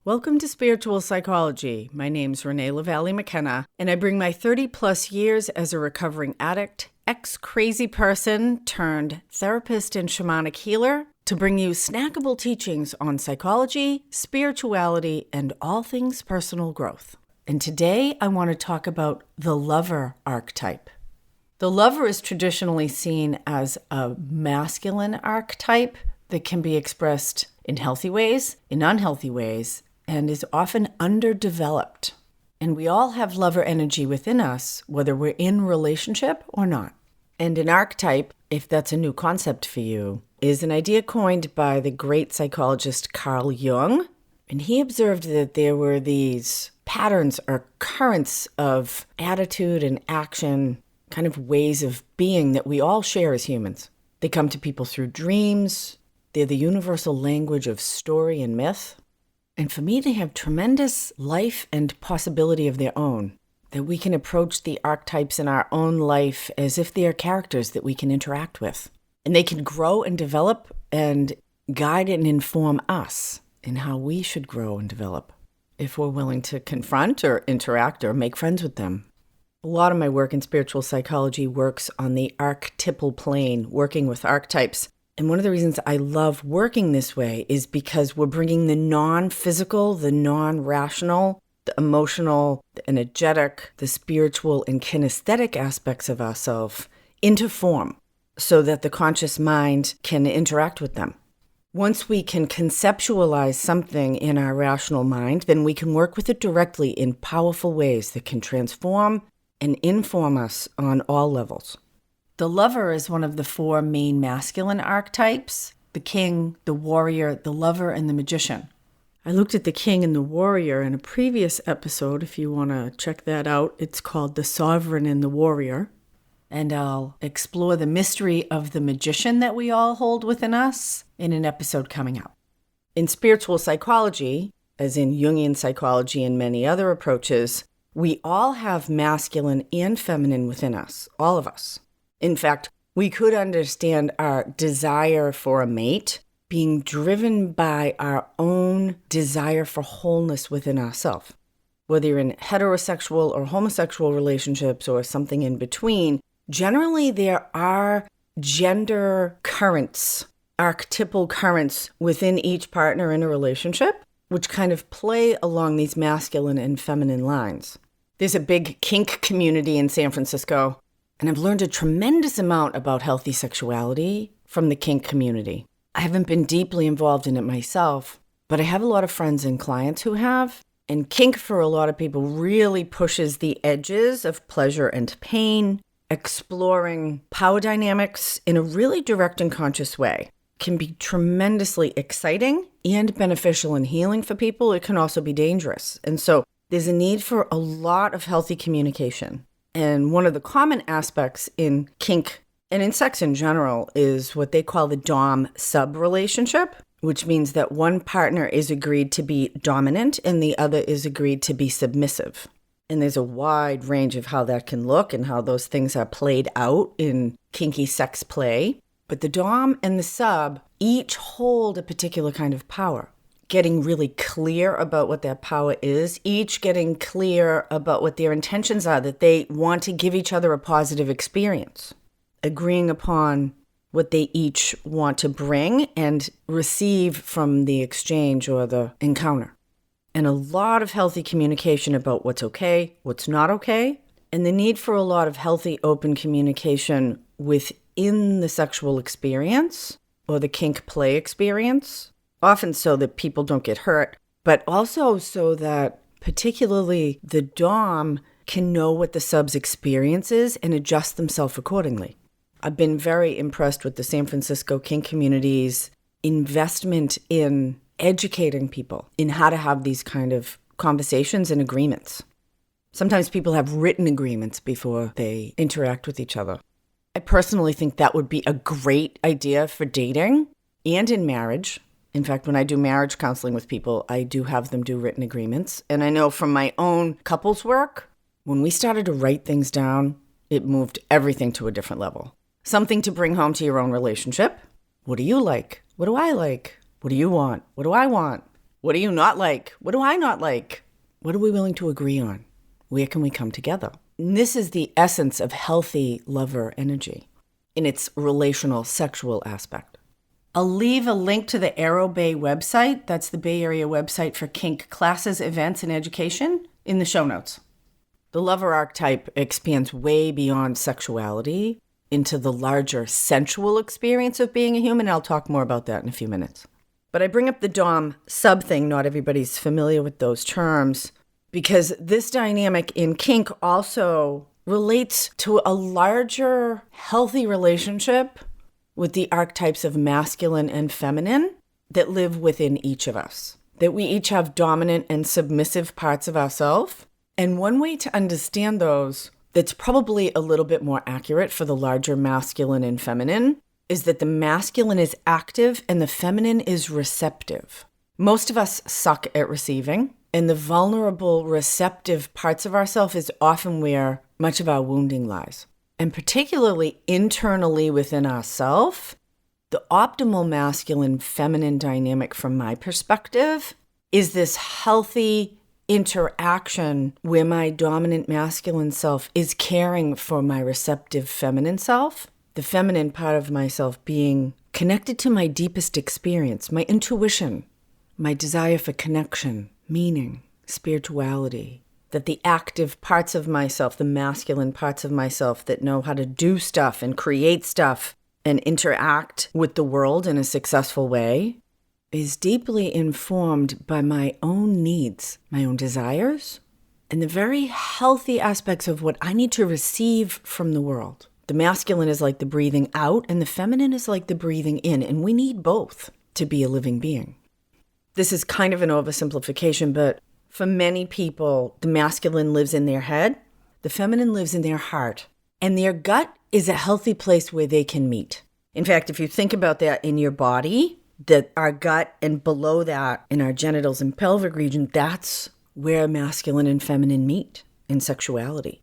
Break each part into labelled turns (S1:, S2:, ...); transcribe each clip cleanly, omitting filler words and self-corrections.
S1: Welcome to Spiritual Psychology. My name's Renee LaValle McKenna, and I bring my 30-plus years as a recovering addict, ex-crazy person turned therapist and shamanic healer to bring you snackable teachings on psychology, spirituality, and all things personal growth. And today I want to talk about the lover archetype. The lover is traditionally seen as a masculine archetype that can be expressed in healthy ways, in unhealthy ways, and is often underdeveloped. And we all have lover energy within us, whether we're in relationship or not. And an archetype, if that's a new concept for you, is an idea coined by the great psychologist Carl Jung. And he observed that there were these patterns or currents of attitude and action, kind of ways of being that we all share as humans. They come to people through dreams. They're the universal language of story and myth. And for me, they have tremendous life and possibility of their own, that we can approach the archetypes in our own life as if they are characters that we can interact with. And they can grow and develop and guide and inform us in how we should grow and develop if we're willing to confront or interact or make friends with them. A lot of my work in spiritual psychology works on the archetypal plane, working with archetypes. And one of the reasons I love working this way is because we're bringing the non-physical, the non-rational, the emotional, the energetic, the spiritual, and kinesthetic aspects of ourselves into form so that the conscious mind can interact with them. Once we can conceptualize something in our rational mind, then we can work with it directly in powerful ways that can transform and inform us on all levels. The lover is one of the four main masculine archetypes: the king, the warrior, the lover, and the magician. I looked at the king and the warrior in a previous episode. If you want to check that out, it's called The Sovereign and the Warrior. And I'll explore the mystery of the magician that we all hold within us in an episode coming up. In spiritual psychology, as in Jungian psychology and many other approaches, we all have masculine and feminine within us, all of us. In fact, we could understand our desire for a mate being driven by our own desire for wholeness within ourselves. Whether you're in heterosexual or homosexual relationships or something in between, generally there are gender currents, archetypal currents within each partner in a relationship, which kind of play along these masculine and feminine lines. There's a big kink community in San Francisco. And I've learned a tremendous amount about healthy sexuality from the kink community. I haven't been deeply involved in it myself, but I have a lot of friends and clients who have. And kink for a lot of people really pushes the edges of pleasure and pain, exploring power dynamics in a really direct and conscious way. It can be tremendously exciting and beneficial and healing for people. It can also be dangerous. And so there's a need for a lot of healthy communication. And one of the common aspects in kink and in sex in general is what they call the dom-sub relationship, which means that one partner is agreed to be dominant and the other is agreed to be submissive. And there's a wide range of how that can look and how those things are played out in kinky sex play. But the dom and the sub each hold a particular kind of power. Getting really clear about what that power is, each getting clear about what their intentions are, that they want to give each other a positive experience, agreeing upon what they each want to bring and receive from the exchange or the encounter. And a lot of healthy communication about what's okay, what's not okay, and the need for a lot of healthy, open communication within the sexual experience or the kink play experience. Often so that people don't get hurt, but also so that particularly the dom can know what the sub's experience is and adjust themselves accordingly. I've been very impressed with the San Francisco kink community's investment in educating people in how to have these kind of conversations and agreements. Sometimes people have written agreements before they interact with each other. I personally think that would be a great idea for dating and in marriage. In fact, when I do marriage counseling with people, I do have them do written agreements. And I know from my own couples work, when we started to write things down, it moved everything to a different level. Something to bring home to your own relationship. What do you like? What do I like? What do you want? What do I want? What do you not like? What do I not like? What are we willing to agree on? Where can we come together? And this is the essence of healthy lover energy in its relational, sexual aspect. I'll leave a link to the Arrow Bay website. That's the Bay Area website for kink classes, events, and education in the show notes. The lover archetype expands way beyond sexuality into the larger sensual experience of being a human. I'll talk more about that in a few minutes. But I bring up the Dom sub thing. Not everybody's familiar with those terms because this dynamic in kink also relates to a larger healthy relationship with the archetypes of masculine and feminine that live within each of us. That we each have dominant and submissive parts of ourselves. And one way to understand those that's probably a little bit more accurate for the larger masculine and feminine is that the masculine is active and the feminine is receptive. Most of us suck at receiving, and the vulnerable, receptive parts of ourselves is often where much of our wounding lies. And particularly internally within ourselves, the optimal masculine-feminine dynamic from my perspective is this healthy interaction where my dominant masculine self is caring for my receptive feminine self, the feminine part of myself being connected to my deepest experience, my intuition, my desire for connection, meaning, spirituality, that the active parts of myself, the masculine parts of myself that know how to do stuff and create stuff and interact with the world in a successful way, is deeply informed by my own needs, my own desires, and the very healthy aspects of what I need to receive from the world. The masculine is like the breathing out, and the feminine is like the breathing in, and we need both to be a living being. This is kind of an oversimplification, but for many people, the masculine lives in their head, the feminine lives in their heart, and their gut is a healthy place where they can meet. In fact, if you think about that in your body, that our gut and below that in our genitals and pelvic region, that's where masculine and feminine meet in sexuality.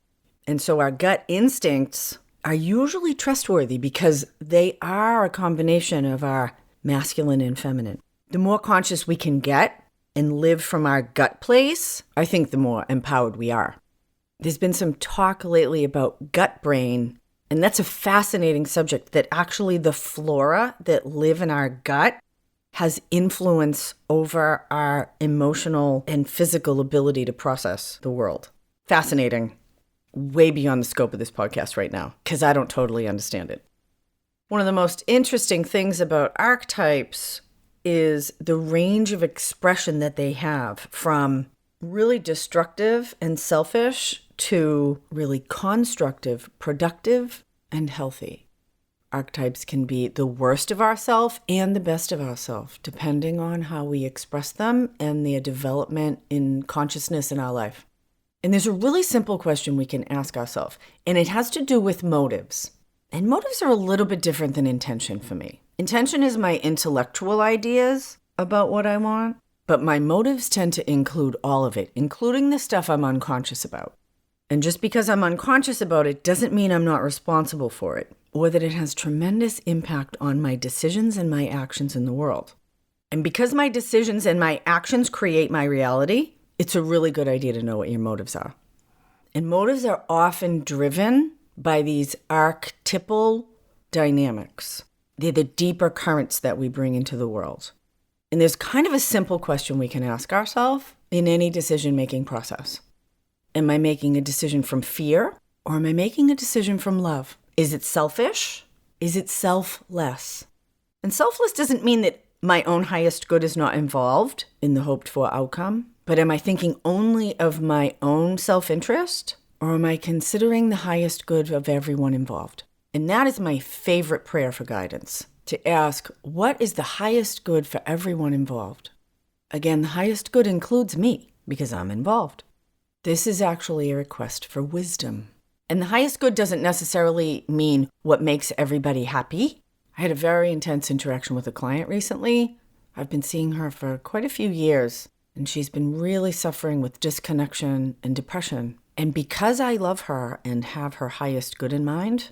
S1: And so our gut instincts are usually trustworthy because they are a combination of our masculine and feminine. The more conscious we can get and live from our gut place, I think the more empowered we are. There's been some talk lately about gut brain, and that's a fascinating subject, that actually the flora that live in our gut has influence over our emotional and physical ability to process the world. Fascinating. Way beyond the scope of this podcast right now, because I don't totally understand it. One of the most interesting things about archetypes is the range of expression that they have, from really destructive and selfish to really constructive, productive, and healthy. Archetypes can be the worst of ourselves and the best of ourselves, depending on how we express them and their development in consciousness in our life. And there's a really simple question we can ask ourselves, and it has to do with motives. And motives are a little bit different than intention for me. Intention is my intellectual ideas about what I want, but my motives tend to include all of it, including the stuff I'm unconscious about. And just because I'm unconscious about it doesn't mean I'm not responsible for it, or that it has tremendous impact on my decisions and my actions in the world. And because my decisions and my actions create my reality, it's a really good idea to know what your motives are. And motives are often driven by these archetypal dynamics. They're the deeper currents that we bring into the world. And there's kind of a simple question we can ask ourselves in any decision-making process. Am I making a decision from fear, or am I making a decision from love? Is it selfish? Is it selfless? And selfless doesn't mean that my own highest good is not involved in the hoped-for outcome, but am I thinking only of my own self-interest, or am I considering the highest good of everyone involved? And that is my favorite prayer for guidance, to ask, what is the highest good for everyone involved? Again, the highest good includes me, because I'm involved. This is actually a request for wisdom. And the highest good doesn't necessarily mean what makes everybody happy. I had a very intense interaction with a client recently. I've been seeing her for quite a few years, and she's been really suffering with disconnection and depression. And because I love her and have her highest good in mind,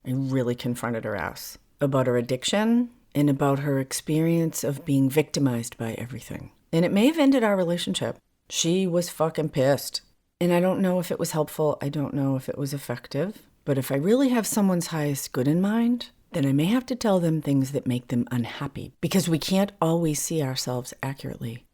S1: I really confronted her ass about her addiction and about her experience of being victimized by everything. And it may have ended our relationship. She was fucking pissed. And I don't know if it was helpful. I don't know if it was effective. But if I really have someone's highest good in mind, then I may have to tell them things that make them unhappy, because we can't always see ourselves accurately.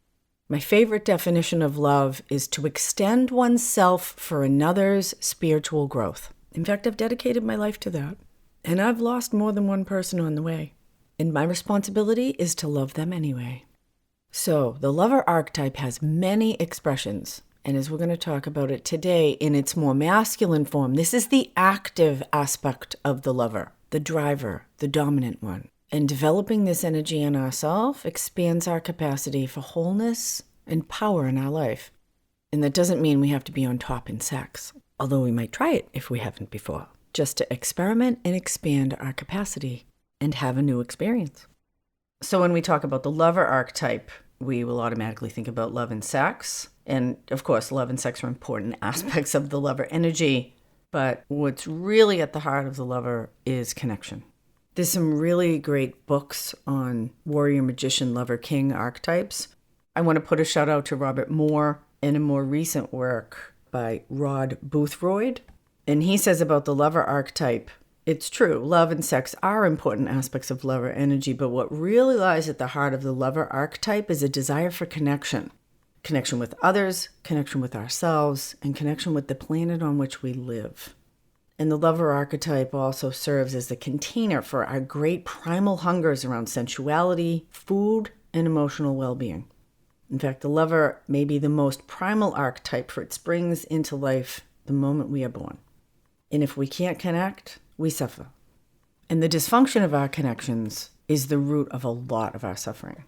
S1: My favorite definition of love is to extend oneself for another's spiritual growth. In fact, I've dedicated my life to that. And I've lost more than one person on the way. And my responsibility is to love them anyway. So, the lover archetype has many expressions. And as we're going to talk about it today in its more masculine form, this is the active aspect of the lover, the driver, the dominant one. And developing this energy in ourselves expands our capacity for wholeness and power in our life. And that doesn't mean we have to be on top in sex, although we might try it if we haven't before, just to experiment and expand our capacity and have a new experience. So when we talk about the lover archetype, we will automatically think about love and sex. And of course, love and sex are important aspects of the lover energy. But what's really at the heart of the lover is connection. There's some really great books on warrior, magician, lover, king archetypes. I want to put a shout out to Robert Moore and a more recent work by Rod Boothroyd. And he says about the lover archetype, it's true, love and sex are important aspects of lover energy, but what really lies at the heart of the lover archetype is a desire for connection. Connection with others, connection with ourselves, and connection with the planet on which we live. And the lover archetype also serves as the container for our great primal hungers around sensuality, food, and emotional well-being. In fact, the lover may be the most primal archetype, for it springs into life the moment we are born. And if we can't connect, we suffer. And the dysfunction of our connections is the root of a lot of our suffering.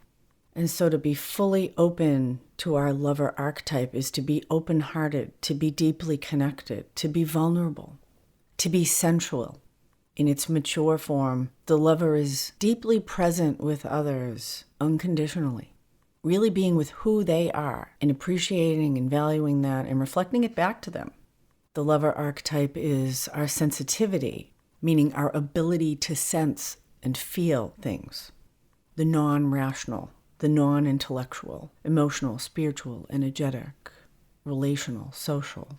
S1: And so to be fully open to our lover archetype is to be open-hearted, to be deeply connected, to be vulnerable, to be sensual. In its mature form, the lover is deeply present with others unconditionally, really being with who they are and appreciating and valuing that and reflecting it back to them. The lover archetype is our sensitivity, meaning our ability to sense and feel things. The non-rational, the non-intellectual, emotional, spiritual, energetic, relational, social.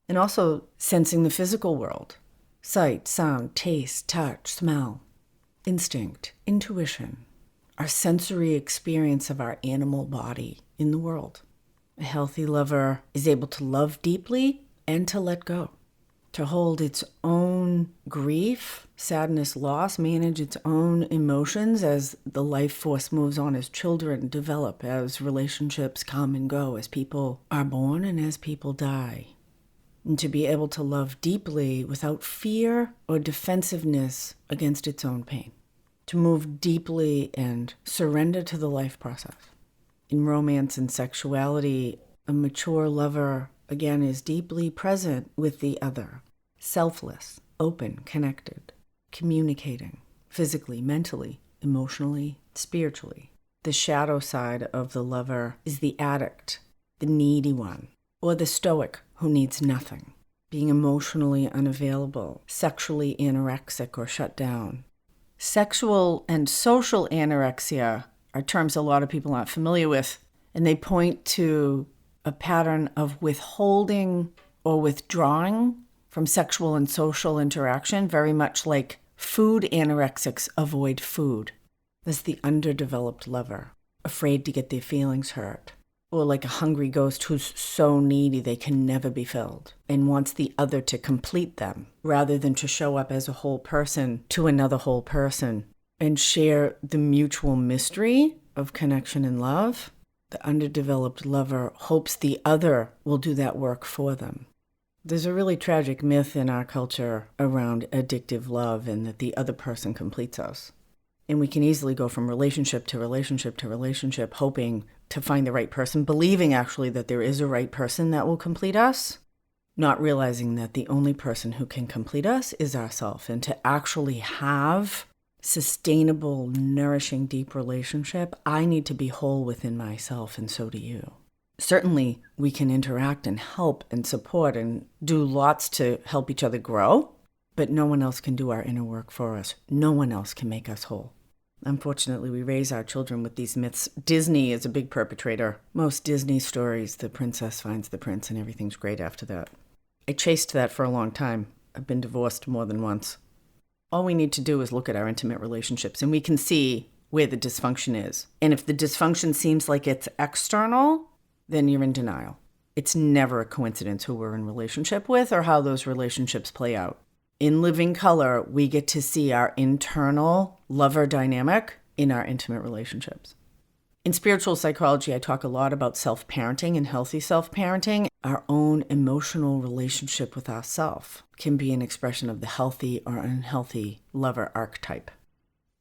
S1: And also sensing the physical world. Sight, sound, taste, touch, smell, instinct, intuition, our sensory experience of our animal body in the world. A healthy lover is able to love deeply and to let go, to hold its own grief, sadness, loss, manage its own emotions as the life force moves on, as children develop, as relationships come and go, as people are born and as people die. And to be able to love deeply without fear or defensiveness against its own pain. To move deeply and surrender to the life process. In romance and sexuality, a mature lover, again, is deeply present with the other. Selfless, open, connected, communicating, physically, mentally, emotionally, spiritually. The shadow side of the lover is the addict, the needy one, or the stoic who needs nothing, being emotionally unavailable, sexually anorexic or shut down. Sexual and social anorexia are terms a lot of people aren't familiar with, and they point to a pattern of withholding or withdrawing from sexual and social interaction, very much like food anorexics avoid food. That's the underdeveloped lover, afraid to get their feelings hurt. Or like a hungry ghost who's so needy they can never be filled and wants the other to complete them rather than to show up as a whole person to another whole person and share the mutual mystery of connection and love. The underdeveloped lover hopes the other will do that work for them. There's a really tragic myth in our culture around addictive love and that the other person completes us. And we can easily go from relationship to relationship to relationship, hoping to find the right person, believing actually that there is a right person that will complete us, not realizing that the only person who can complete us is ourselves. And to actually have sustainable, nourishing, deep relationship, I need to be whole within myself, and so do you. Certainly, we can interact and help and support and do lots to help each other grow, but no one else can do our inner work for us. No one else can make us whole. Unfortunately, we raise our children with these myths. Disney is a big perpetrator. Most Disney stories, the princess finds the prince and everything's great after that. I chased that for a long time. I've been divorced more than once. All we need to do is look at our intimate relationships and we can see where the dysfunction is. And if the dysfunction seems like it's external, then you're in denial. It's never a coincidence who we're in relationship with or how those relationships play out. In Living Color, we get to see our internal lover dynamic in our intimate relationships. In spiritual psychology, I talk a lot about self-parenting and healthy self-parenting. Our own emotional relationship with ourselves can be an expression of the healthy or unhealthy lover archetype.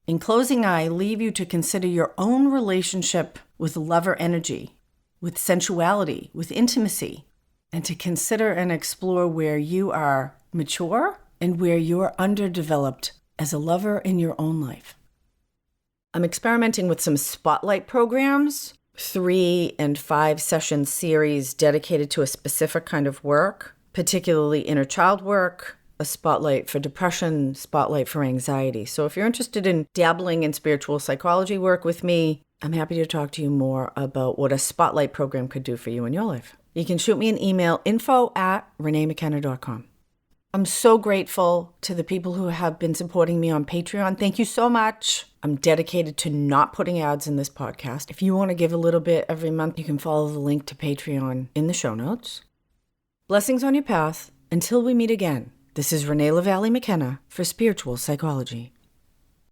S1: In closing, I leave you to consider your own relationship with lover energy, with sensuality, with intimacy, and to consider and explore where you are mature and where you're underdeveloped as a lover in your own life. I'm experimenting with some spotlight programs, 3 and 5 session series dedicated to a specific kind of work, particularly inner child work, a spotlight for depression, spotlight for anxiety. So if you're interested in dabbling in spiritual psychology work with me, I'm happy to talk to you more about what a spotlight program could do for you in your life. You can shoot me an email, info@reneemckenna.com. I'm so grateful to the people who have been supporting me on Patreon. Thank you so much. I'm dedicated to not putting ads in this podcast. If you want to give a little bit every month, you can follow the link to Patreon in the show notes. Blessings on your path. Until we meet again, this is Renee LaValle McKenna for Spiritual Psychology.